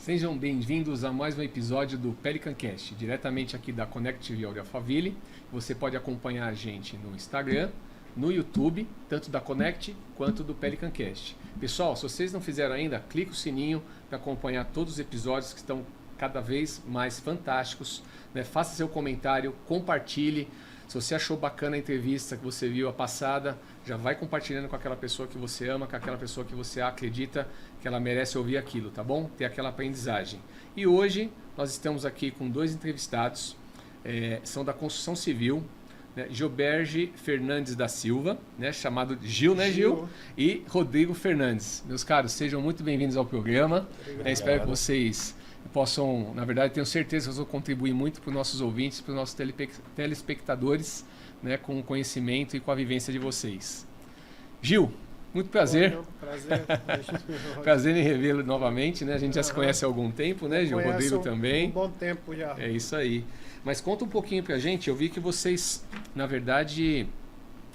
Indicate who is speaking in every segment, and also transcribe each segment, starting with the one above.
Speaker 1: Sejam bem-vindos a mais um episódio do Pelican Cast, diretamente aqui da Connect TV Alphaville. Você pode acompanhar a gente no Instagram, no YouTube, tanto da Connect quanto do Pelican Cast. Pessoal, se vocês não fizeram ainda, clique o sininho para acompanhar todos os episódios que estão cada vez mais fantásticos, né? Faça seu comentário, compartilhe. Se você achou bacana a entrevista que você viu a passada, já vai compartilhando com aquela pessoa que você ama, com aquela pessoa que você acredita que ela merece ouvir aquilo, tá bom? Ter aquela aprendizagem. E hoje nós estamos aqui com dois entrevistados, são da construção civil, né? Gilberge Fernandes da Silva, né? Chamado Gil, né Gil? E Rodrigo Fernandes. Meus caros, sejam muito bem-vindos ao programa. Espero que vocês possam, na verdade, tenho certeza que vocês vão contribuir muito para os nossos ouvintes, para os nossos telespectadores, né, com o conhecimento e com a vivência de vocês. Gil, muito prazer.
Speaker 2: Prazer.
Speaker 1: Prazer em revê-lo novamente, né? A gente já se conhece há algum tempo, né, Gil? Rodrigo também.
Speaker 2: Um bom tempo já.
Speaker 1: É isso aí. Mas conta um pouquinho pra gente, eu vi que vocês, na verdade...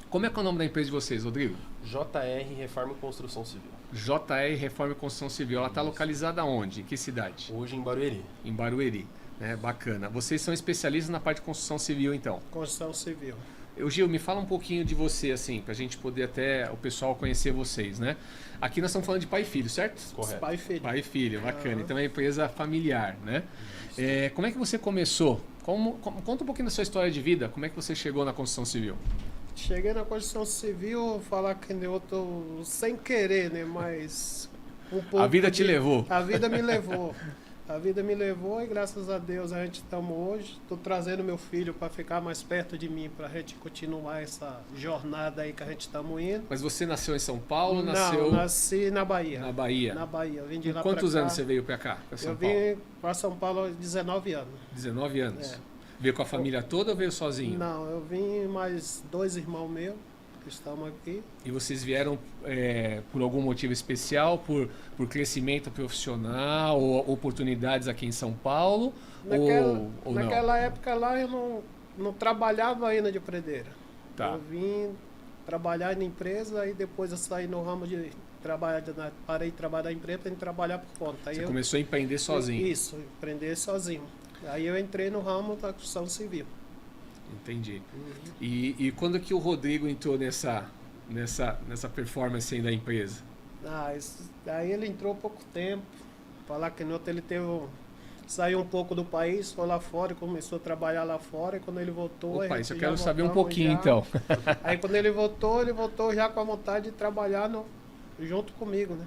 Speaker 1: Como é que é o nome da empresa de vocês, Rodrigo?
Speaker 3: JR Reforma e Construção Civil.
Speaker 1: JR Reforma e Construção Civil. Ela está localizada onde? Em que cidade?
Speaker 3: Hoje em Barueri.
Speaker 1: Em Barueri. Bacana. Vocês são especialistas na parte de construção civil, então?
Speaker 2: Construção civil.
Speaker 1: Gil, me fala um pouquinho de você, assim, para a gente poder até o pessoal conhecer vocês, né? Aqui nós estamos falando de pai e filho, certo?
Speaker 3: Correto.
Speaker 2: Pai e filho.
Speaker 1: Pai e filho, bacana. Então é uma empresa familiar, né? Como é que você começou? Conta um pouquinho da sua história de vida. Como é que você chegou na construção civil?
Speaker 2: Cheguei na construção civil, falar que eu tô sem querer, né? Mas um pouco
Speaker 1: a vida te levou.
Speaker 2: A vida me levou. A vida me levou e graças a Deus a gente estamos hoje. Estou trazendo meu filho para ficar mais perto de mim, para a gente continuar essa jornada aí que a gente estamos indo.
Speaker 1: Mas você nasceu em São Paulo?
Speaker 2: Não, nasci na Bahia.
Speaker 1: Na Bahia?
Speaker 2: Na Bahia. Vim de lá
Speaker 1: quantos
Speaker 2: pra cá.
Speaker 1: anos você veio para cá? Pra São
Speaker 2: eu
Speaker 1: Paulo?
Speaker 2: vim para São Paulo aos 19 anos.
Speaker 1: 19 anos? Veio com a família toda ou veio sozinho?
Speaker 2: Não, eu vim mais 2 irmãos meus que estamos aqui.
Speaker 1: E vocês vieram por algum motivo especial, por crescimento profissional ou oportunidades aqui em São Paulo?
Speaker 2: Naquela época lá eu não trabalhava ainda de predeira.
Speaker 1: Tá.
Speaker 2: Eu vim trabalhar na empresa e depois eu saí no ramo de trabalhar, parei de trabalhar na empresa para trabalhar por conta. Aí
Speaker 1: Você começou a empreender sozinho?
Speaker 2: Isso, empreender sozinho. Aí eu entrei no ramo da construção civil.
Speaker 1: Entendi. E quando que o Rodrigo entrou nessa performance aí da empresa?
Speaker 2: Aí ele entrou há pouco tempo. Falar que ele saiu um pouco do país, foi lá fora e começou a trabalhar lá fora. E quando ele voltou...
Speaker 1: Opa, isso eu quero saber um pouquinho então.
Speaker 2: Aí quando ele voltou já com a vontade de trabalhar junto comigo, né?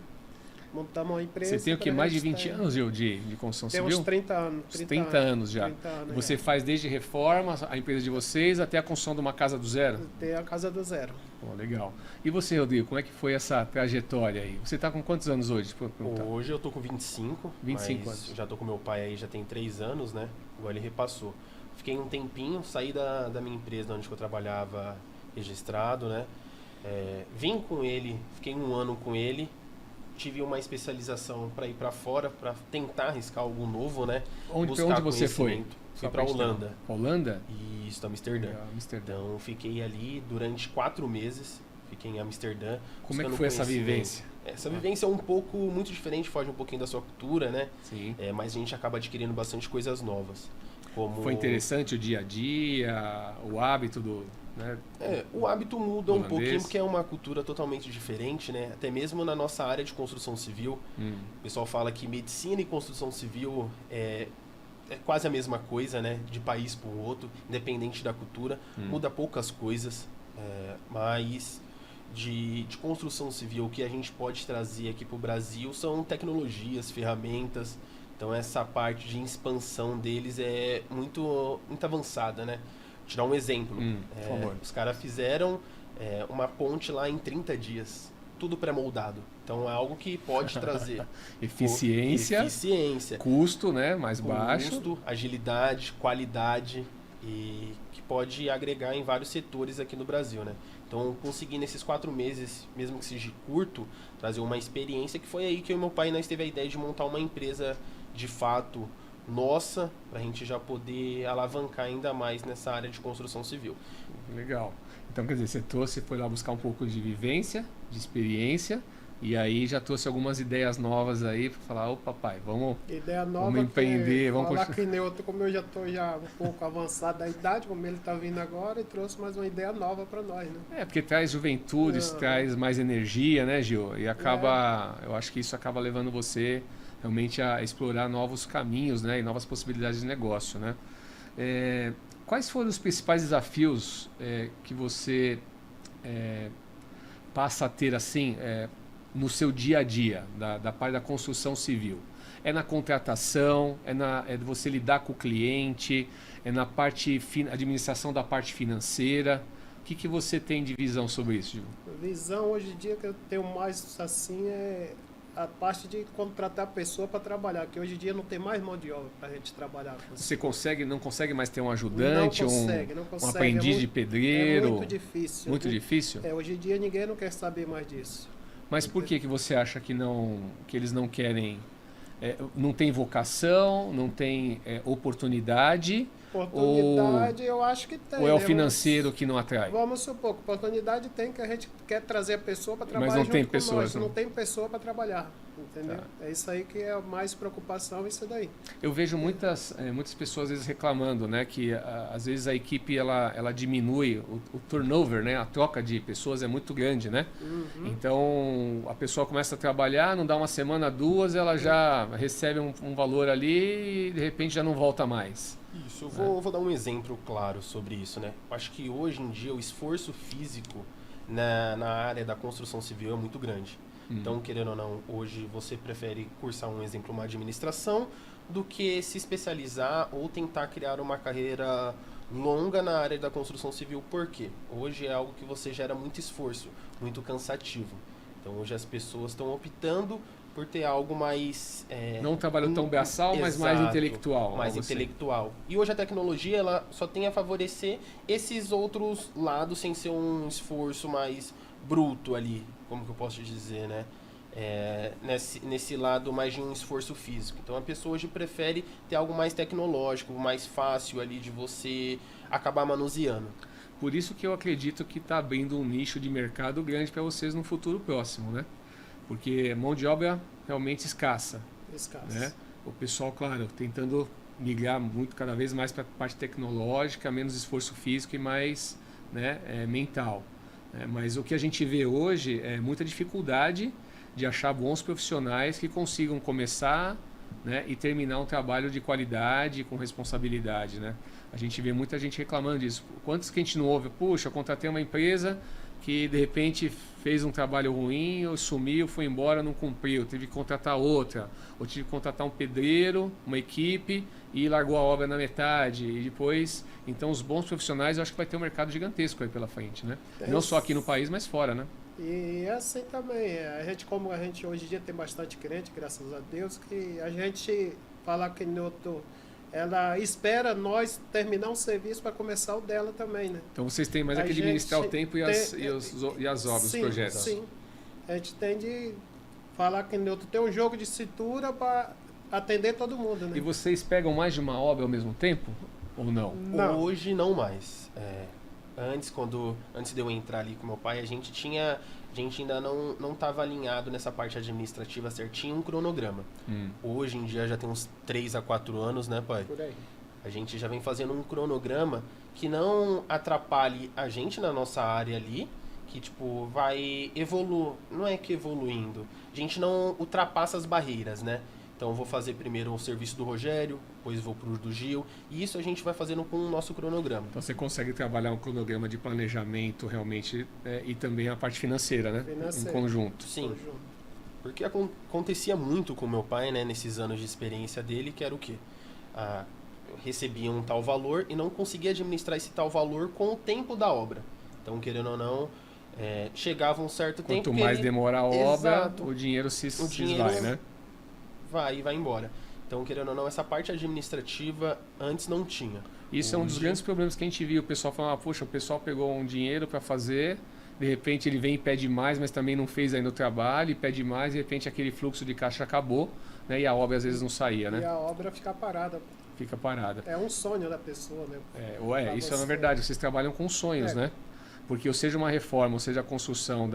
Speaker 2: Montamos uma empresa.
Speaker 1: Você tem o que? Mais de 20 anos, Gil, de construção civil?
Speaker 2: Tem uns 30 anos.
Speaker 1: 30 anos já.
Speaker 2: 30 anos,
Speaker 1: você faz desde reforma, a empresa de vocês, até a construção de uma casa do zero?
Speaker 2: Tem a casa do zero.
Speaker 1: Pô, legal. E você, Rodrigo, como é que foi essa trajetória aí? Você está com quantos anos hoje?
Speaker 3: Hoje eu tô com 25.
Speaker 1: 25
Speaker 3: mas
Speaker 1: anos.
Speaker 3: Já tô com meu pai aí, já tem 3 anos, né? Agora ele repassou. Fiquei um tempinho, saí da minha empresa onde eu trabalhava registrado, né? Vim com ele, fiquei 1 ano com ele. Tive uma especialização para ir para fora, para tentar arriscar algo novo, né?
Speaker 1: Onde você foi?
Speaker 3: Fui para Holanda.
Speaker 1: Holanda?
Speaker 3: Isso, Amsterdã. Então, fiquei ali durante 4 meses. Fiquei em Amsterdã.
Speaker 1: Como é que foi essa vivência?
Speaker 3: Essa vivência é muito diferente, foge um pouquinho da sua cultura, né?
Speaker 1: Sim.
Speaker 3: Mas a gente acaba adquirindo bastante coisas novas.
Speaker 1: Foi interessante o dia a dia, o hábito do... Né?
Speaker 3: O hábito muda um pouquinho porque é uma cultura totalmente diferente, né? Até mesmo na nossa área de construção civil. O pessoal fala que medicina e construção civil é quase a mesma coisa, né? De país para o outro, independente da cultura. Muda poucas coisas, mas de construção civil o que a gente pode trazer aqui para o Brasil são tecnologias, ferramentas. Então essa parte de expansão deles é muito avançada, né? Vou te dar um exemplo.
Speaker 1: Por favor.
Speaker 3: Os caras fizeram uma ponte lá em 30 dias. Tudo pré-moldado. Então é algo que pode trazer
Speaker 1: eficiência, custo, né, mais baixo.
Speaker 3: Custo, agilidade, qualidade e que pode agregar em vários setores aqui no Brasil, né? Então consegui nesses 4 meses, mesmo que seja curto, trazer uma experiência que foi aí que eu e meu pai nós teve a ideia de montar uma empresa de fato nossa, para a gente já poder alavancar ainda mais nessa área de construção civil.
Speaker 1: Legal. Então, quer dizer, você foi lá buscar um pouco de vivência, de experiência, E aí já trouxe algumas ideias novas aí para falar, ô papai, vamos empreender, vamos
Speaker 2: falar que nem outro, como eu já estou um pouco avançado da idade, como ele está vindo agora, e trouxe mais uma ideia nova para nós, né?
Speaker 1: Porque traz juventude, traz mais energia, né, Gil? E acaba, eu acho que isso acaba levando você realmente a explorar novos caminhos, né, e novas possibilidades de negócio, né? Quais foram os principais desafios que você passa a ter assim no seu dia a dia da parte da construção civil? É na contratação, é de você lidar com o cliente, é na parte administração da parte financeira? O que você tem de visão sobre isso, Gil?
Speaker 2: Visão hoje em dia que eu tenho mais assim é a parte de contratar pessoa para trabalhar, que hoje em dia não tem mais mão de obra para a gente trabalhar.
Speaker 1: Você não consegue mais ter um ajudante,
Speaker 2: não consegue,
Speaker 1: um aprendiz de pedreiro?
Speaker 2: É muito difícil.
Speaker 1: Muito difícil?
Speaker 2: Hoje em dia ninguém não quer saber mais disso.
Speaker 1: Mas por que você acha que eles não querem? Não tem vocação, não tem oportunidade?
Speaker 2: Oportunidade eu acho que tem.
Speaker 1: Ou é o financeiro que não atrai?
Speaker 2: Vamos supor, oportunidade tem, que a gente quer trazer a pessoa para trabalhar.
Speaker 1: Mas não tem pessoas.
Speaker 2: Não tem pessoa para trabalhar, entendeu? É isso aí que é mais preocupação, isso daí.
Speaker 1: Eu vejo muitas pessoas às vezes reclamando, né, que às vezes a equipe ela diminui, o turnover, né, a troca de pessoas é muito grande, né?
Speaker 2: Uhum.
Speaker 1: Então a pessoa começa a trabalhar, não dá uma semana, duas, ela já recebe um valor ali e de repente já não volta mais.
Speaker 3: Isso, eu vou dar um exemplo claro sobre isso, né? Eu acho que hoje em dia o esforço físico na área da construção civil é muito grande. Então, querendo ou não, hoje você prefere cursar, um exemplo, uma administração, do que se especializar ou tentar criar uma carreira longa na área da construção civil. Por quê? Hoje é algo que você gera muito esforço, muito cansativo. Então, hoje as pessoas estão optando por ter algo mais...
Speaker 1: não um trabalho tão braçal, mas mais intelectual.
Speaker 3: Mais intelectual. E hoje a tecnologia ela só tem a favorecer esses outros lados sem ser um esforço mais bruto ali, como que eu posso dizer, né? Nesse lado mais de um esforço físico. Então a pessoa hoje prefere ter algo mais tecnológico, mais fácil ali de você acabar manuseando.
Speaker 1: Por isso que eu acredito que está abrindo um nicho de mercado grande para vocês no futuro próximo, né? Porque mão de obra realmente escassa. Né? O pessoal, claro, tentando migrar cada vez mais para a parte tecnológica, menos esforço físico e mais, né, mental. Mas o que a gente vê hoje é muita dificuldade de achar bons profissionais que consigam começar, né, e terminar um trabalho de qualidade, com responsabilidade. Né? A gente vê muita gente reclamando disso. Quantos que a gente não ouve? Puxa, eu contratei uma empresa que de repente fez um trabalho ruim, ou sumiu, foi embora, não cumpriu, teve que contratar outra, ou tive que contratar um pedreiro, uma equipe, e largou a obra na metade, e depois, então os bons profissionais, eu acho que vai ter um mercado gigantesco aí pela frente, né? Não só aqui no país, mas fora, né?
Speaker 2: E assim também, como a gente hoje em dia tem bastante crente, graças a Deus, que a gente fala que ela espera nós terminar um serviço para começar o dela também, né?
Speaker 1: Então vocês têm mais que administrar o tempo e as obras,
Speaker 2: sim,
Speaker 1: os projetos.
Speaker 2: Sim, a gente tem de falar que tem um jogo de cintura para atender todo mundo, né?
Speaker 1: E vocês pegam mais de uma obra ao mesmo tempo ou não?
Speaker 2: Não.
Speaker 3: Hoje não mais. Antes de eu entrar ali com meu pai, a gente ainda não estava alinhado nessa parte administrativa certinho, um cronograma. Hoje em dia já tem uns 3 a 4 anos, né, pai?
Speaker 2: Por aí.
Speaker 3: A gente já vem fazendo um cronograma que não atrapalhe a gente na nossa área ali, que tipo vai não é que evoluindo, a gente não ultrapassa as barreiras, né? Então eu vou fazer primeiro o serviço do Rogério, depois vou pro do Gil, e isso a gente vai fazendo com o nosso cronograma.
Speaker 1: Então você consegue trabalhar um cronograma de planejamento realmente e também a parte financeira, né? Em conjunto.
Speaker 3: Sim. Porque acontecia muito com meu pai, né, nesses anos de experiência dele, que era o quê? Eu recebia um tal valor e não conseguia administrar esse tal valor com o tempo da obra. Então, querendo ou não, chegava um certo tempo...
Speaker 1: Quanto mais demora a obra, o dinheiro se vai, né?
Speaker 3: Vai embora. Então, querendo ou não, essa parte administrativa antes não tinha.
Speaker 1: Isso é um dos grandes problemas que a gente viu. O pessoal falava, poxa, o pessoal pegou um dinheiro para fazer, de repente ele vem e pede mais, mas também não fez ainda o trabalho, e pede mais, de repente aquele fluxo de caixa acabou, né? E a obra às vezes não saía, né?
Speaker 2: E a obra fica parada.
Speaker 1: Fica parada.
Speaker 2: É um sonho da pessoa, né?
Speaker 1: Isso é na verdade, vocês trabalham com sonhos, né? Porque ou seja uma reforma, ou seja a construção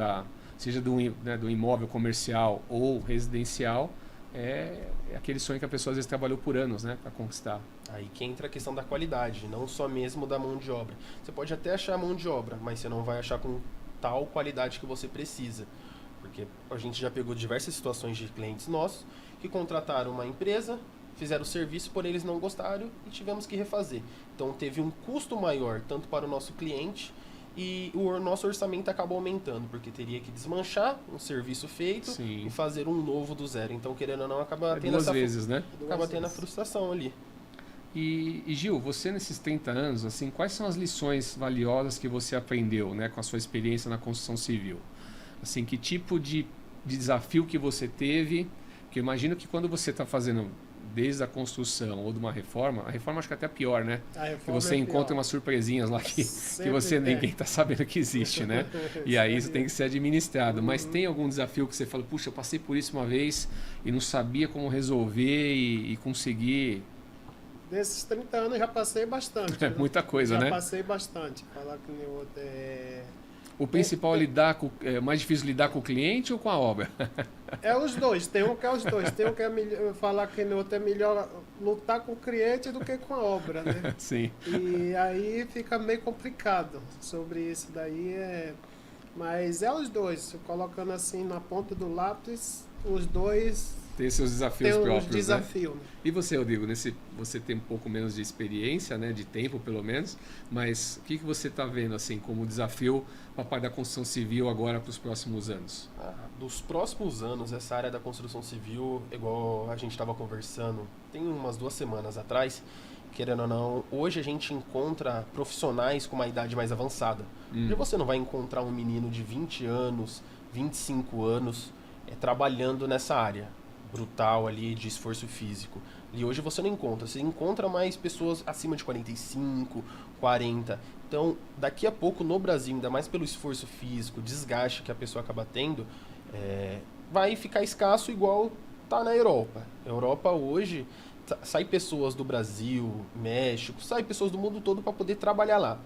Speaker 1: seja do imóvel comercial ou residencial, é aquele sonho que a pessoa às vezes trabalhou por anos, né, para conquistar.
Speaker 3: Aí que entra a questão da qualidade, não só mesmo da mão de obra. Você pode até achar mão de obra, mas você não vai achar com tal qualidade que você precisa. Porque a gente já pegou diversas situações de clientes nossos que contrataram uma empresa, fizeram o serviço, porém eles não gostaram e tivemos que refazer. Então teve um custo maior, tanto para o nosso cliente, e o nosso orçamento acabou aumentando, porque teria que desmanchar um serviço feito
Speaker 1: Sim.
Speaker 3: e fazer um novo do zero. Então, querendo ou não, acaba tendo
Speaker 1: duas vezes, né?
Speaker 3: Acaba tendo a frustração ali.
Speaker 1: E Gil, você nesses 30 anos, assim, quais são as lições valiosas que você aprendeu, né, com a sua experiência na construção civil? Assim, que tipo de desafio que você teve? Porque eu imagino que quando você está fazendo desde a construção ou de uma reforma, a reforma acho que é até pior, né? Que você encontra umas surpresinhas lá que você ninguém está sabendo que existe, né? E aí isso tem que ser administrado. Mas tem algum desafio que você fala, puxa, eu passei por isso uma vez e não sabia como resolver e conseguir...
Speaker 2: Nesses 30 anos já passei bastante.
Speaker 1: É muita coisa, né?
Speaker 2: Já passei bastante. Falar que nem outro
Speaker 1: O principal é mais difícil lidar com o cliente ou com a obra?
Speaker 2: É os dois, tem um que é os dois. Tem um que é falar que no outro é melhor lutar com o cliente do que com a obra, né?
Speaker 1: Sim.
Speaker 2: E aí fica meio complicado sobre isso daí. Mas é os dois, colocando assim na ponta do lápis, os dois
Speaker 1: tem seus desafios
Speaker 2: tem
Speaker 1: próprios,
Speaker 2: desafio,
Speaker 1: né? E você, Rodrigo, você tem um pouco menos de experiência, né, de tempo pelo menos, mas o que você está vendo assim como desafio para a parte da construção civil agora para os próximos anos?
Speaker 3: Dos próximos anos, essa área da construção civil, igual a gente estava conversando, tem umas 2 semanas atrás, querendo ou não, hoje a gente encontra profissionais com uma idade mais avançada. E você não vai encontrar um menino de 20 anos, 25 anos, trabalhando nessa área brutal ali de esforço físico. E hoje você não encontra. Você encontra mais pessoas acima de 45, 40. Então, daqui a pouco no Brasil, ainda mais pelo esforço físico, desgaste que a pessoa acaba tendo, vai ficar escasso igual tá na Europa. Europa hoje, sai pessoas do Brasil, México, sai pessoas do mundo todo para poder trabalhar lá.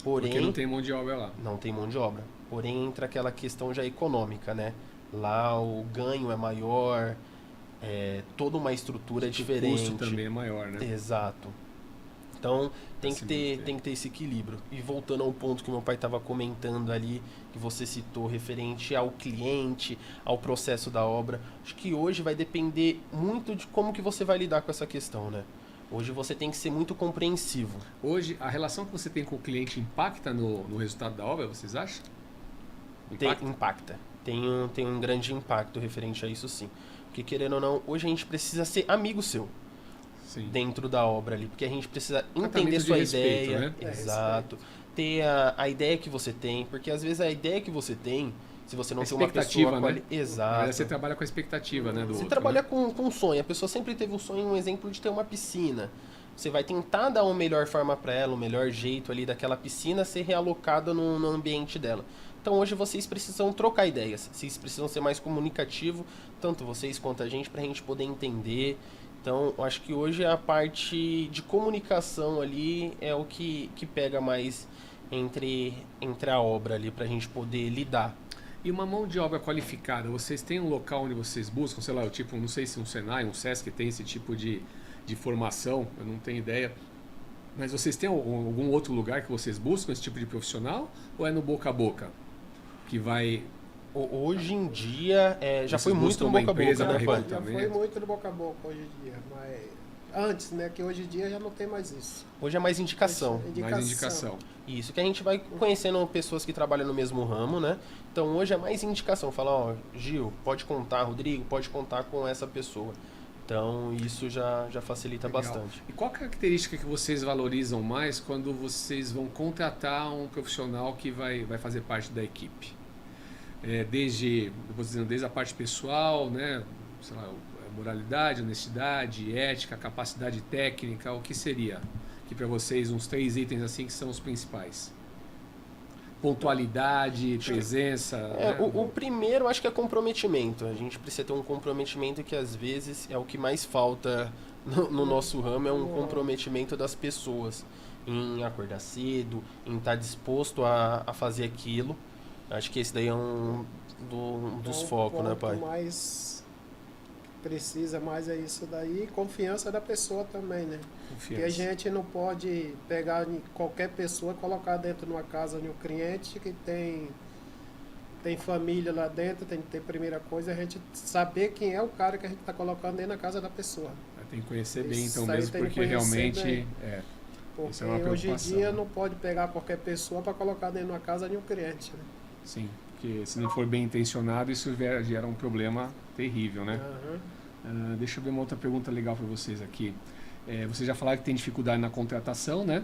Speaker 3: Porém,
Speaker 1: porque não tem mão de obra lá.
Speaker 3: Não tem mão de obra. Porém, entra aquela questão já econômica, né? Lá o ganho é maior, toda uma estrutura diferente.
Speaker 1: O custo também é maior, né?
Speaker 3: Exato. Então tem que ter esse equilíbrio. E voltando ao ponto que meu pai estava comentando ali, que você citou, referente ao cliente, ao processo da obra, acho que hoje vai depender muito de como que você vai lidar com essa questão, né? Hoje você tem que ser muito compreensivo.
Speaker 1: Hoje, a relação que você tem com o cliente impacta no resultado da obra, vocês acham?
Speaker 3: Impacta. Tem um grande impacto referente a isso, sim. Porque, querendo ou não, hoje a gente precisa ser amigo seu. Sim. Dentro da obra ali. Porque a gente precisa entender sua
Speaker 1: respeito,
Speaker 3: ideia.
Speaker 1: Né?
Speaker 3: Exato. Ter a ideia que você tem. Porque, às vezes, a ideia que você tem, se você não tem uma pessoa...
Speaker 1: Né?
Speaker 3: Exato.
Speaker 1: Você trabalha com a expectativa, né, do
Speaker 3: você
Speaker 1: outro,
Speaker 3: trabalha
Speaker 1: né?
Speaker 3: com um sonho. A pessoa sempre teve um sonho, um exemplo de ter uma piscina. Você vai tentar dar uma melhor forma para ela, um melhor jeito ali daquela piscina ser realocada no ambiente dela. Então hoje vocês precisam trocar ideias, vocês precisam ser mais comunicativos, tanto vocês quanto a gente, para a gente poder entender. Então eu acho que hoje a parte de comunicação ali é o que pega mais entre a obra ali, para a gente poder lidar.
Speaker 1: E uma mão de obra qualificada, vocês têm um local onde vocês buscam, sei lá, tipo, não sei se um Senai, um Sesc tem esse tipo de formação, eu não tenho ideia. Mas vocês têm algum outro lugar que vocês buscam esse tipo de profissional? Ou é no boca a boca? Que vai...
Speaker 3: Hoje em dia, já foi muito no boca a boca, né, pai?
Speaker 2: Já foi muito no boca a boca hoje em dia, mas... Antes, né? Que hoje em dia já não tem mais isso.
Speaker 3: Hoje é mais indicação.
Speaker 1: Mais indicação.
Speaker 3: Isso, que a gente vai conhecendo pessoas que trabalham no mesmo ramo, né? Então hoje é mais indicação. Fala, ó, Gil, pode contar, Rodrigo, pode contar com essa pessoa. Então isso já facilita bastante.
Speaker 1: E qual característica que vocês valorizam mais quando vocês vão contratar um profissional que vai fazer parte da equipe? Desde a parte pessoal, né? Sei lá, moralidade, honestidade, ética, capacidade técnica, o que seria? Que para vocês uns 3 itens assim que são os principais. Pontualidade, presença...
Speaker 3: O primeiro acho que é comprometimento. A gente precisa ter um comprometimento que às vezes é o que mais falta no nosso ramo, é um comprometimento das pessoas em acordar cedo, em estar disposto a fazer aquilo. Acho que esse daí é um dos focos, né, pai?
Speaker 2: O mais precisa mais é isso daí, confiança da pessoa também, né? Porque a gente não pode pegar qualquer pessoa e colocar dentro de uma casa de um cliente que tem família lá dentro, tem que ter primeira coisa, a gente saber quem é o cara que a gente está colocando dentro da casa da pessoa.
Speaker 1: Tem que conhecer bem então mesmo, porque realmente
Speaker 2: porque hoje em dia não pode pegar qualquer pessoa para colocar dentro de uma casa de um cliente, né?
Speaker 1: Sim, porque se não for bem intencionado, isso gera um problema terrível, né? Deixa eu ver uma outra pergunta legal para vocês aqui. Vocês já falaram que tem dificuldade na contratação, né?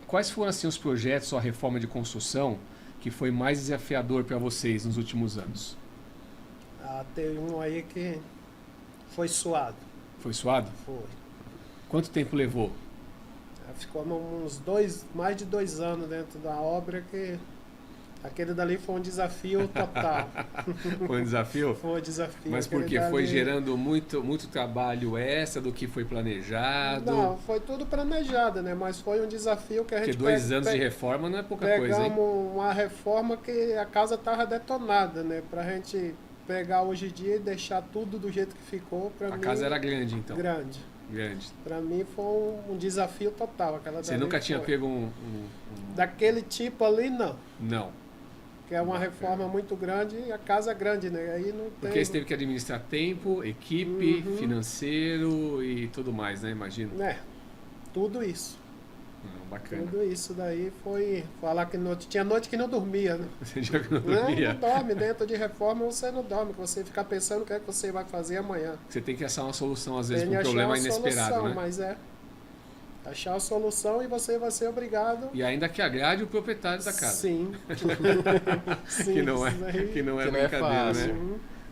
Speaker 1: Quais foram assim, os projetos ou a reforma de construção que foi mais desafiador para vocês nos últimos anos?
Speaker 2: Teve um aí que foi suado.
Speaker 1: Foi suado?
Speaker 2: Foi.
Speaker 1: Quanto tempo levou?
Speaker 2: Ficou mais de 2 anos dentro da obra, que aquele dali foi um desafio total.
Speaker 1: Foi um desafio?
Speaker 2: Foi um desafio.
Speaker 1: Mas porque foi gerando muito trabalho extra do que foi planejado?
Speaker 2: Não, foi tudo planejado, né? Mas foi um desafio que a gente...
Speaker 1: Porque 2 anos de reforma não é pouca coisa, hein?
Speaker 2: Pegamos uma reforma que a casa estava detonada, né? Pra gente pegar hoje em dia e deixar tudo do jeito que ficou. A
Speaker 1: casa era grande, então?
Speaker 2: Grande. Pra mim foi um desafio total.
Speaker 1: Você nunca tinha pego
Speaker 2: daquele tipo ali, não.
Speaker 1: Não.
Speaker 2: Que é uma reforma muito grande e a casa é grande, né? Aí não tem...
Speaker 1: Porque você teve que administrar tempo, equipe, financeiro e tudo mais, né? Imagino.
Speaker 2: Tudo isso.
Speaker 1: Bacana.
Speaker 2: Tudo isso daí foi... Falar que tinha noite que não dormia, né?
Speaker 1: Você já não dormia?
Speaker 2: Não dorme. Dentro de reforma você não dorme. Você fica pensando o que é que você vai fazer amanhã.
Speaker 1: Você tem que achar uma solução, às vezes, para um problema inesperado,
Speaker 2: solução,
Speaker 1: né?
Speaker 2: Mas achar a solução e você vai ser obrigado...
Speaker 1: E ainda que agrade o proprietário da casa.
Speaker 2: Sim.
Speaker 1: Sim, que não é brincadeira,
Speaker 3: fácil,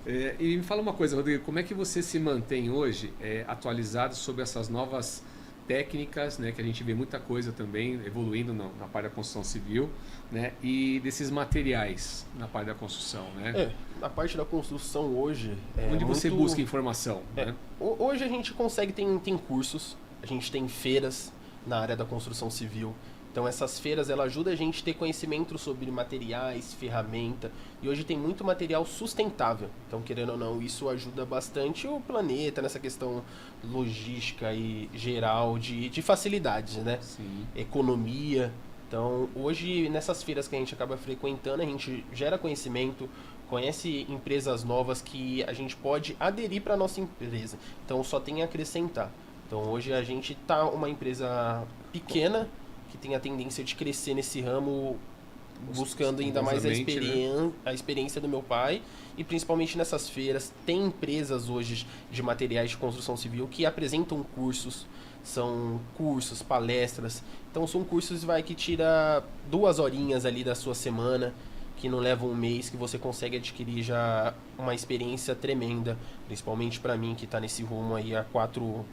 Speaker 1: né? E me fala uma coisa, Rodrigo, como é que você se mantém hoje atualizado sobre essas novas técnicas, né, que a gente vê muita coisa também evoluindo na parte da construção civil, né, e desses materiais na parte da construção, né?
Speaker 3: Na parte da construção hoje...
Speaker 1: Onde você busca informação, né?
Speaker 3: Hoje a gente consegue, tem cursos, a gente tem feiras na área da construção civil. Então essas feiras ela ajudam a gente a ter conhecimento sobre materiais, ferramenta. E hoje tem muito material sustentável. Então, querendo ou não, isso ajuda bastante o planeta nessa questão logística e geral de facilidades, né?
Speaker 1: Sim.
Speaker 3: Economia. Então, hoje, nessas feiras que a gente acaba frequentando, a gente gera conhecimento, conhece empresas novas que a gente pode aderir para a nossa empresa. Então, só tem a acrescentar. Então, hoje a gente está uma empresa pequena, que tem a tendência de crescer nesse ramo, buscando ainda mais a experiência do meu pai. E principalmente nessas feiras, tem empresas hoje de materiais de construção civil que apresentam cursos, são cursos, palestras. Então são cursos que tira 2 horinhas ali da sua semana, que não leva um mês, que você consegue adquirir já uma experiência tremenda, principalmente para mim que está nesse rumo aí há 4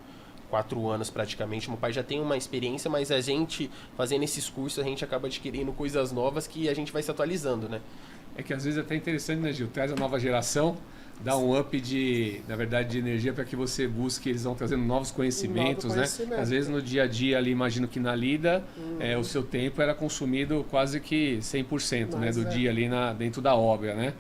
Speaker 3: anos praticamente. Meu pai já tem uma experiência, mas a gente fazendo esses cursos, a gente acaba adquirindo coisas novas que a gente vai se atualizando, né?
Speaker 1: É que às vezes é até interessante, né, Gil? Traz a nova geração, dá um up de energia para que você busque, eles vão trazendo novos conhecimentos, né? Às vezes no dia a dia ali, imagino que na lida, o seu tempo era consumido quase que 100%, né, do dia ali dentro da obra, né?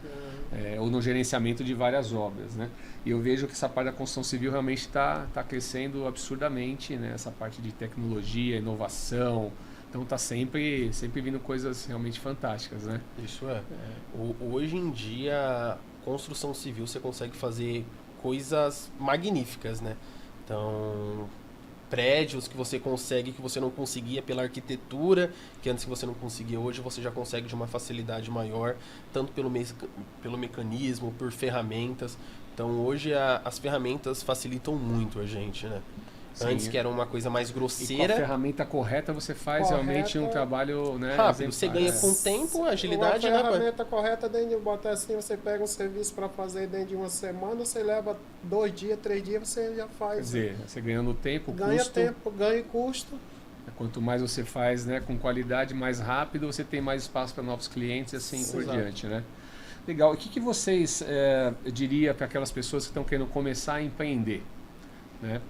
Speaker 1: Ou no gerenciamento de várias obras, né? E eu vejo que essa parte da construção civil realmente está crescendo absurdamente, né? Essa parte de tecnologia, inovação. Então está sempre vindo coisas realmente fantásticas, né?
Speaker 3: Isso Hoje em dia, construção civil você consegue fazer coisas magníficas, né? Então, prédios que você consegue, que você não conseguia pela arquitetura, que antes que você não conseguia, hoje você já consegue de uma facilidade maior, tanto pelo mecanismo, por ferramentas. Então hoje as ferramentas facilitam muito a gente, né? Sim. Antes que era uma coisa mais grosseira.
Speaker 1: E com a ferramenta correta você faz realmente um trabalho, né,
Speaker 3: rápido. Você ganha com tempo, agilidade,
Speaker 2: né? A ferramenta correta, dentro de botar assim, você pega um serviço para fazer dentro de uma semana, você leva 2 dias, 3 dias, você já faz.
Speaker 1: Quer dizer, você ganhando tempo,
Speaker 2: ganha custo.
Speaker 1: Quanto mais você faz, né, com qualidade, mais rápido, você tem mais espaço para novos clientes e assim por diante, né? Legal. O que vocês diria para aquelas pessoas que estão querendo começar a empreender, né?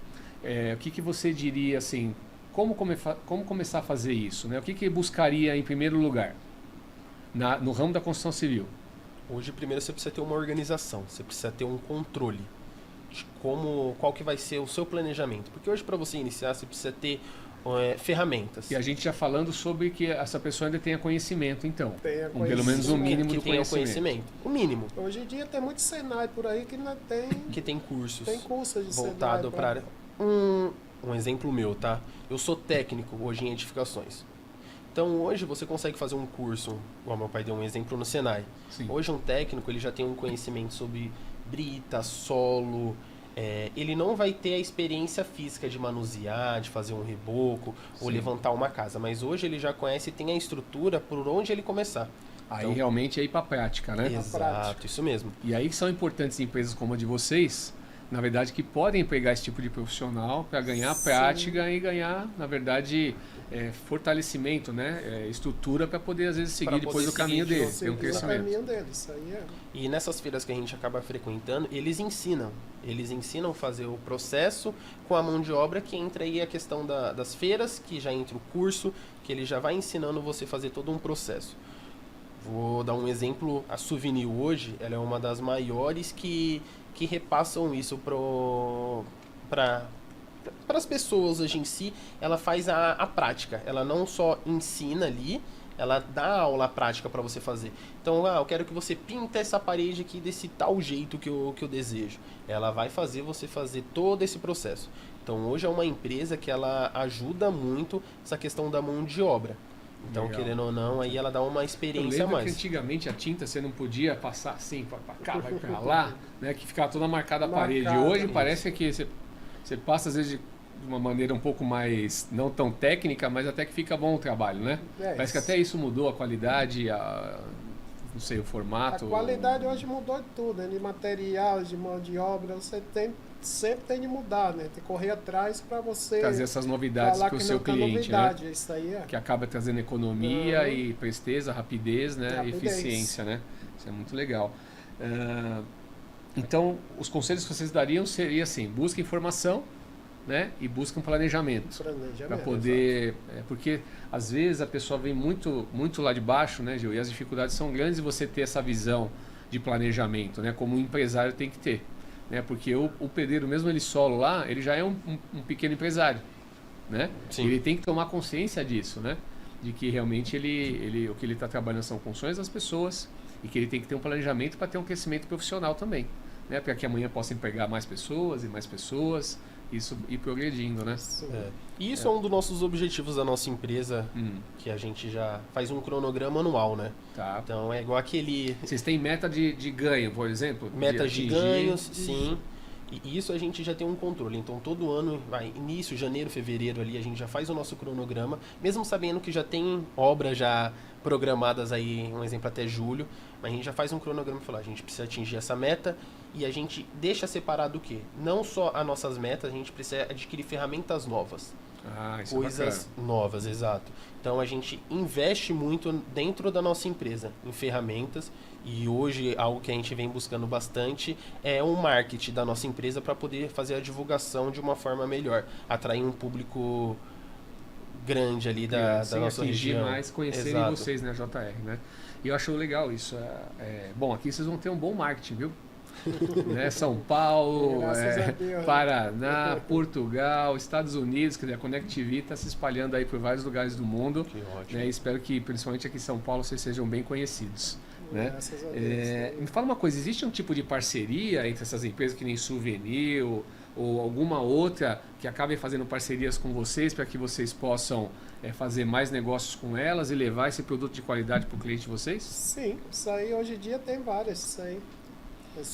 Speaker 1: O que você diria assim, como começar a fazer isso, né? O que buscaria em primeiro lugar? no ramo da construção civil?
Speaker 3: Hoje, primeiro, você precisa ter uma organização, você precisa ter um controle de qual que vai ser o seu planejamento. Porque hoje, para você iniciar, você precisa ter ferramentas.
Speaker 1: E a gente já falando sobre que essa pessoa ainda tenha conhecimento, então.
Speaker 2: Pelo
Speaker 1: menos o mínimo do
Speaker 3: conhecimento. O mínimo.
Speaker 2: Hoje em dia tem muito Senai por aí que não tem...
Speaker 3: Que tem cursos.
Speaker 2: Tem cursos de
Speaker 3: voltado
Speaker 2: Senai
Speaker 3: para... Um exemplo meu, tá? Eu sou técnico hoje em edificações. Então, hoje você consegue fazer um curso, igual meu pai deu um exemplo no Senai.
Speaker 1: Sim.
Speaker 3: Hoje um técnico ele já tem um conhecimento sobre brita, solo... ele não vai ter a experiência física de manusear, de fazer um reboco ou levantar uma casa, mas hoje ele já conhece e tem a estrutura por onde ele começar.
Speaker 1: Aí
Speaker 3: então,
Speaker 1: realmente é ir para a prática, né?
Speaker 3: Exato, isso mesmo.
Speaker 1: E aí são importantes empresas como a de vocês, na verdade, que podem pegar esse tipo de profissional para ganhar prática e ganhar, na verdade, fortalecimento, né? Estrutura para poder, às vezes, seguir depois o caminho dele, ter um crescimento.
Speaker 2: O caminho dele, isso aí é.
Speaker 3: E nessas feiras que a gente acaba frequentando, eles ensinam a fazer o processo com a mão de obra, que entra aí a questão das feiras, que já entra o curso, que ele já vai ensinando você a fazer todo um processo. Vou dar um exemplo, a Souvenir hoje, ela é uma das maiores que repassam isso para as pessoas hoje em si. Ela faz a prática, ela não só ensina ali, ela dá aula prática para você fazer. Então, eu quero que você pinta essa parede aqui desse tal jeito que eu desejo. Ela vai fazer você fazer todo esse processo. Então, hoje é uma empresa que ela ajuda muito essa questão da mão de obra. Então, legal. Querendo ou não, aí ela dá uma experiência a mais.
Speaker 1: Que antigamente a tinta você não podia passar assim, para cá, vai para lá, né? Que ficava toda marcada a parede. Hoje parece que você passa às vezes de uma maneira um pouco mais, não tão técnica, mas até que fica bom o trabalho, né? Parece que até isso mudou, a qualidade, não sei, o formato.
Speaker 2: A qualidade hoje mudou de tudo, né? De material, de mão de obra, você sempre tem de mudar, né? Tem que correr atrás para você
Speaker 1: trazer essas novidades para o seu cliente,
Speaker 2: novidade,
Speaker 1: né?
Speaker 2: Isso aí
Speaker 1: que acaba trazendo economia e presteza, rapidez, né? E eficiência, né? Isso é muito legal. Então, os conselhos que vocês dariam seria assim: busca informação, né? E busca um planejamento para poder, porque às vezes a pessoa vem muito lá de baixo, né, Gil? E as dificuldades são grandes, e você ter essa visão de planejamento, né? Como um empresário tem que ter. Né? Porque o pedreiro, mesmo ele solo lá, ele já é um pequeno empresário, né? Ele tem que tomar consciência disso, né? De que realmente o que ele está trabalhando são com sonhos das pessoas, e que ele tem que ter um planejamento para ter um crescimento profissional também, né? Para que amanhã possa empregar mais pessoas, isso ir progredindo, né?
Speaker 3: E isso é um dos nossos objetivos da nossa empresa, que a gente já faz um cronograma anual, né?
Speaker 1: Tá.
Speaker 3: Então é igual aquele...
Speaker 1: Vocês têm meta de ganho, por exemplo?
Speaker 3: Metas de ganhos, sim. E isso a gente já tem um controle. Então todo ano, início, janeiro, fevereiro ali, a gente já faz o nosso cronograma, mesmo sabendo que já tem obras já programadas aí, um exemplo até julho, mas a gente já faz um cronograma e fala, a gente precisa atingir essa meta, e a gente deixa separado o quê? Não só as nossas metas, a gente precisa adquirir ferramentas novas.
Speaker 1: Isso
Speaker 3: coisas novas, exato. Então a gente investe muito dentro da nossa empresa em ferramentas, e hoje algo que a gente vem buscando bastante é o marketing da nossa empresa para poder fazer a divulgação de uma forma melhor, atrair um público grande ali da nossa região.
Speaker 1: Mais conhecerem vocês, né, JR, né? E eu acho legal isso. Bom, aqui vocês vão ter um bom marketing, viu? Né? São Paulo, Paraná, Portugal, Estados Unidos, quer dizer, a Connect TV está se espalhando aí por vários lugares do mundo.
Speaker 3: Que ótimo.
Speaker 1: Né? E espero que, principalmente aqui em São Paulo, vocês sejam bem conhecidos. Né?
Speaker 2: Graças a Deus.
Speaker 1: Me fala uma coisa, existe um tipo de parceria entre essas empresas que nem Souvenir ou alguma outra que acabe fazendo parcerias com vocês para que vocês possam fazer mais negócios com elas e levar esse produto de qualidade para o cliente de vocês?
Speaker 2: Sim, isso aí hoje em dia tem várias, isso aí.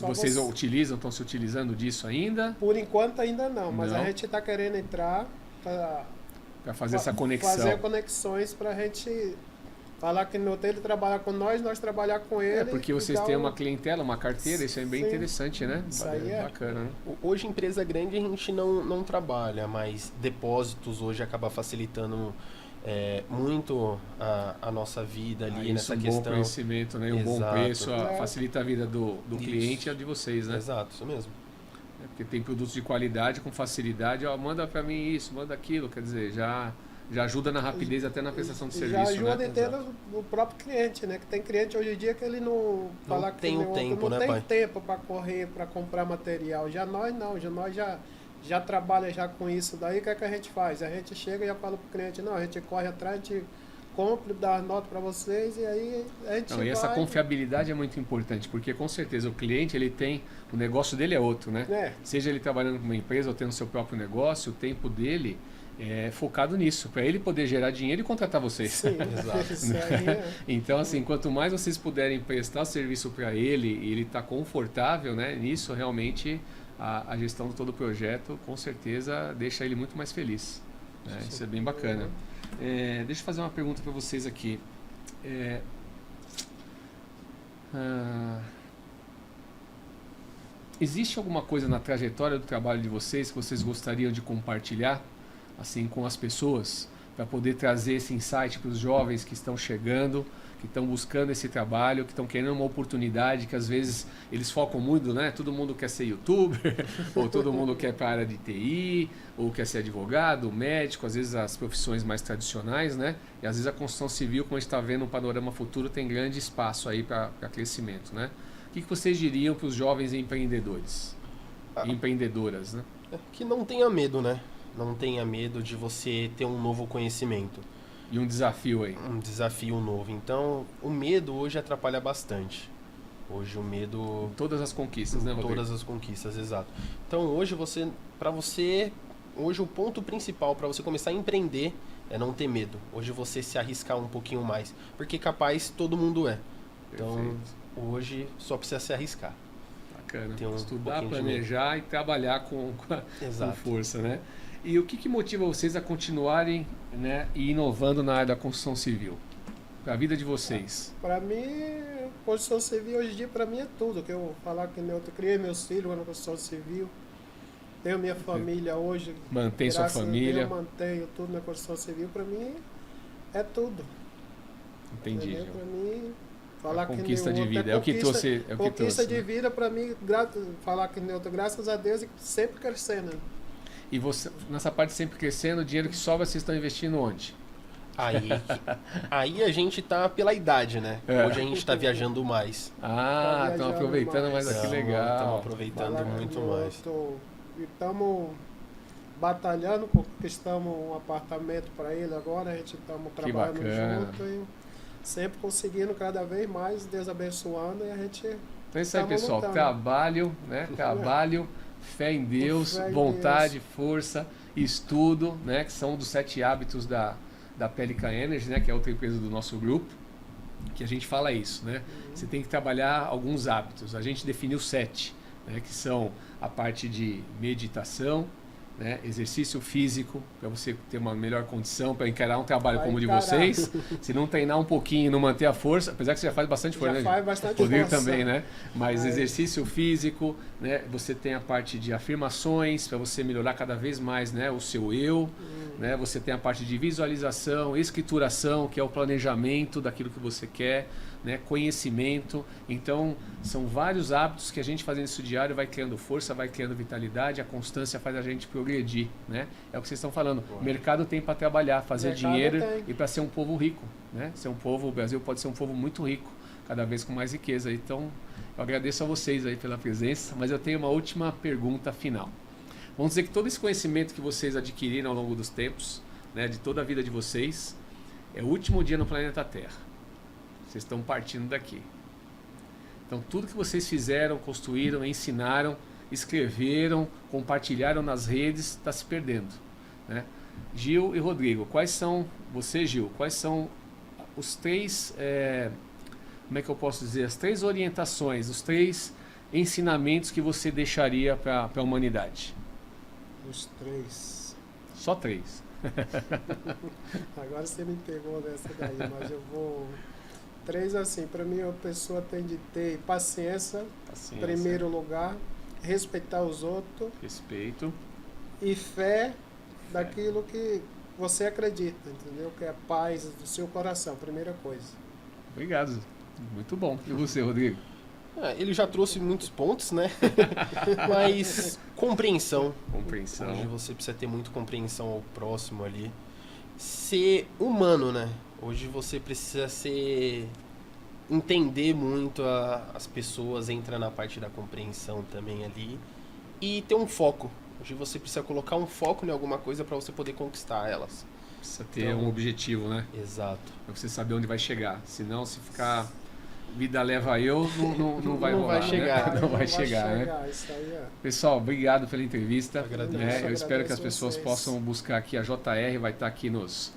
Speaker 1: Vocês estão se utilizando disso ainda?
Speaker 2: Por enquanto ainda não, mas a gente está querendo entrar
Speaker 1: para fazer essa conexão.
Speaker 2: Fazer conexões para a gente falar que no hotel ele trabalha com nós trabalhar com ele.
Speaker 1: Porque vocês têm uma clientela, uma carteira, isso é bem interessante, né?
Speaker 2: Isso aí
Speaker 1: bacana, né?
Speaker 3: Hoje, empresa grande, a gente não trabalha, mas depósitos hoje acaba facilitando muito a nossa vida ali nessa questão.
Speaker 1: Um bom conhecimento, né? Um bom preço, facilita a vida do cliente e a de vocês, né?
Speaker 3: Exato, isso mesmo.
Speaker 1: Porque tem produtos de qualidade com facilidade, manda para mim isso, manda aquilo, quer dizer, já já ajuda na rapidez até na prestação de serviço,
Speaker 2: já ajuda
Speaker 1: né?
Speaker 2: em ter o próprio cliente, né? Que tem cliente hoje em dia que ele não fala que
Speaker 3: tem o tempo,
Speaker 2: não
Speaker 3: né,
Speaker 2: tem
Speaker 3: pai?
Speaker 2: tempo para correr, para comprar material. Já nós não, nós já trabalha já com isso daí. O que é que a gente faz? A gente chega e já fala pro cliente, não, a gente corre atrás, a gente compra, dá a nota para vocês e aí a gente
Speaker 1: E essa confiabilidade é muito importante, porque com certeza o cliente, ele tem, o negócio dele é outro, né? Seja ele trabalhando com uma empresa ou tendo seu próprio negócio, o tempo dele é focado nisso, para ele poder gerar dinheiro e contratar vocês.
Speaker 2: Sim, exato. Isso aí
Speaker 1: Então, assim, quanto mais vocês puderem prestar serviço para ele e ele está confortável, né, nisso, realmente a gestão de todo o projeto, com certeza, deixa ele muito mais feliz. Né? Isso é bem bacana. Deixa eu fazer uma pergunta para vocês aqui. Existe alguma coisa na trajetória do trabalho de vocês que vocês gostariam de compartilhar assim com as pessoas para poder trazer esse insight para os jovens que estão chegando, que estão buscando esse trabalho, que estão querendo uma oportunidade, que às vezes eles focam muito, né? Todo mundo quer ser youtuber, ou todo mundo quer para a área de TI, ou quer ser advogado, médico, às vezes as profissões mais tradicionais, né? E às vezes a construção civil, como a gente está vendo no panorama futuro, tem grande espaço aí para crescimento, né? O que vocês diriam para os jovens empreendedores e empreendedoras, né?
Speaker 3: Que não tenha medo, né? Não tenha medo de você ter um novo conhecimento.
Speaker 1: E um desafio aí.
Speaker 3: Um desafio novo. Então, o medo hoje atrapalha bastante. Hoje o medo...
Speaker 1: Todas as conquistas, né, Rodrigo?
Speaker 3: Todas as conquistas, exato. Então, hoje hoje o ponto principal para você começar a empreender é não ter medo. Hoje você se arriscar um pouquinho mais. Porque capaz todo mundo é. Então, hoje só precisa se arriscar.
Speaker 1: Bacana. Estudar, planejar e trabalhar com força, né? E o que motiva vocês a continuarem, né, e inovando na área da construção civil? Para a vida de vocês.
Speaker 2: Para mim, construção civil hoje em dia para mim é tudo. Que eu falar que eu criei meus filhos na construção civil. Tenho minha família hoje.
Speaker 1: Mantém sua família.
Speaker 2: Eu mantenho tudo na construção civil. Para mim é tudo.
Speaker 1: Entendi.
Speaker 2: Para mim, falar
Speaker 1: a conquista de vida é o que trouxe.
Speaker 2: Conquista de vida para mim, falar que neutro, graças a Deus, e sempre crescendo.
Speaker 1: E você, nessa parte sempre crescendo, o dinheiro que sobra vocês estão investindo onde?
Speaker 3: Aí a gente tá pela idade, né? Hoje a gente tá viajando mais.
Speaker 1: Estão aproveitando mais aqui, legal.
Speaker 3: Estamos aproveitando muito mais.
Speaker 2: Estamos batalhando, conquistamos um apartamento para ele agora, a gente estamos trabalhando junto e sempre conseguindo cada vez mais, Deus abençoando e a gente...
Speaker 1: Então é isso aí, pessoal. Trabalho, né? Trabalho, fé em Deus, vontade, força, estudo, né? Que são dos 7 hábitos da Pelican Energy, né? Que é outra empresa do nosso grupo, que a gente fala isso, né? Você tem que trabalhar alguns hábitos. A gente definiu 7, né? Que são a parte de meditação, né? Exercício físico, para você ter uma melhor condição para encarar um trabalho como o de vocês. Se não treinar um pouquinho e não manter a força, apesar que você já faz bastante força,
Speaker 2: né? Faz bastante
Speaker 1: força também, né? Mas exercício físico, né? Você tem a parte de afirmações para você melhorar cada vez mais, né? O seu eu, né? Você tem a parte de visualização, escrituração, que é o planejamento daquilo que você quer, né? Conhecimento. Então, são vários hábitos que a gente fazendo isso diário vai criando força, vai criando vitalidade, a constância faz a gente progredir, né? É o que vocês estão falando. O mercado tem para trabalhar, fazer dinheiro e para ser um povo rico, né? Ser um povo, o Brasil pode ser um povo muito rico, cada vez com mais riqueza. Então, eu agradeço a vocês aí pela presença, mas eu tenho uma última pergunta final. Vamos dizer que todo esse conhecimento que vocês adquiriram ao longo dos tempos, né, de toda a vida de vocês, é o último dia no planeta Terra. Vocês estão partindo daqui. Então, tudo que vocês fizeram, construíram, ensinaram, escreveram, compartilharam nas redes, está se perdendo, né? Gil e Rodrigo, quais são os 3, como é que eu posso dizer, as 3 orientações, os 3 ensinamentos que você deixaria para a humanidade?
Speaker 2: Os 3.
Speaker 1: Só 3.
Speaker 2: Agora você me pegou nessa daí, mas eu vou... 3 assim, para mim a pessoa tem de ter paciência. Em primeiro lugar, respeitar os outros.
Speaker 1: Respeito.
Speaker 2: E fé daquilo que você acredita, entendeu? Que é a paz do seu coração, primeira coisa.
Speaker 1: Obrigado, muito bom. E você, Rodrigo?
Speaker 3: Ele já trouxe muitos pontos, né? Mas compreensão.
Speaker 1: Compreensão.
Speaker 3: Hoje você precisa ter muito compreensão ao próximo ali. ser humano, né? Hoje você precisa entender muito as pessoas, entra na parte da compreensão também ali e ter um foco. Hoje você precisa colocar um foco em alguma coisa para você poder conquistar elas.
Speaker 1: Precisa ter um objetivo, né?
Speaker 3: Exato.
Speaker 1: Pra você saber onde vai chegar. Senão, se ficar vida leva eu, não vai rolar,
Speaker 3: vai chegar.
Speaker 1: Né? Não vai chegar, né?
Speaker 2: Isso aí é.
Speaker 1: Pessoal, obrigado pela entrevista.
Speaker 3: Agradeço.
Speaker 1: Né? Eu espero que as pessoas
Speaker 2: Vocês.
Speaker 1: possam buscar aqui a JR, vai estar aqui nos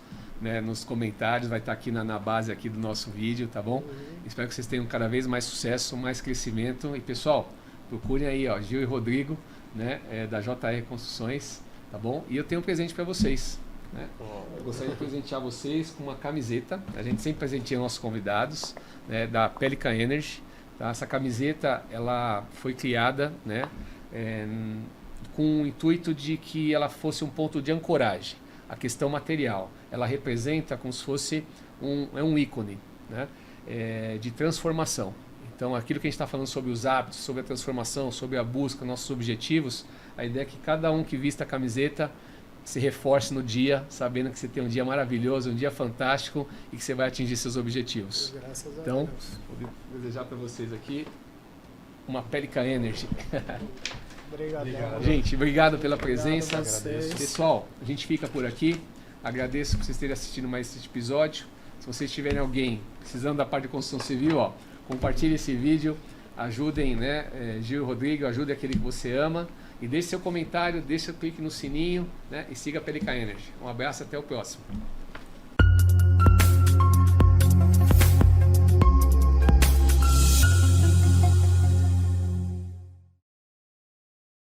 Speaker 1: comentários, vai estar aqui na base aqui do nosso vídeo, tá bom? Espero que vocês tenham cada vez mais sucesso, mais crescimento. E pessoal, procurem aí, ó, Gil e Rodrigo, né, da JR Construções, tá bom? E eu tenho um presente para vocês. Né? Eu gostaria de presentear vocês com uma camiseta. A gente sempre presenteia nossos convidados, né, da Pelican Energy. Tá? Essa camiseta ela foi criada, né, com o intuito de que ela fosse um ponto de ancoragem. A questão material, ela representa como se fosse um ícone, né, de transformação. Então, aquilo que a gente está falando sobre os hábitos, sobre a transformação, sobre a busca, nossos objetivos, a ideia é que cada um que vista a camiseta se reforce no dia, sabendo que você tem um dia maravilhoso, um dia fantástico e que você vai atingir seus objetivos.
Speaker 2: Graças a
Speaker 1: Então,
Speaker 2: Deus.
Speaker 1: vou desejar para vocês aqui uma Pelican Energy.
Speaker 2: Obrigado.
Speaker 1: Gente, obrigado pela presença.
Speaker 2: Obrigado a vocês.
Speaker 1: Pessoal, a gente fica por aqui. Agradeço por vocês terem assistido mais esse episódio. Se vocês tiverem alguém precisando da parte de construção civil, ó, compartilhe esse vídeo, ajudem, né, Gil e Rodrigo, ajude aquele que você ama. E deixe seu comentário, deixe o clique no sininho, né, e siga a Pelican Energy. Um abraço, até o próximo.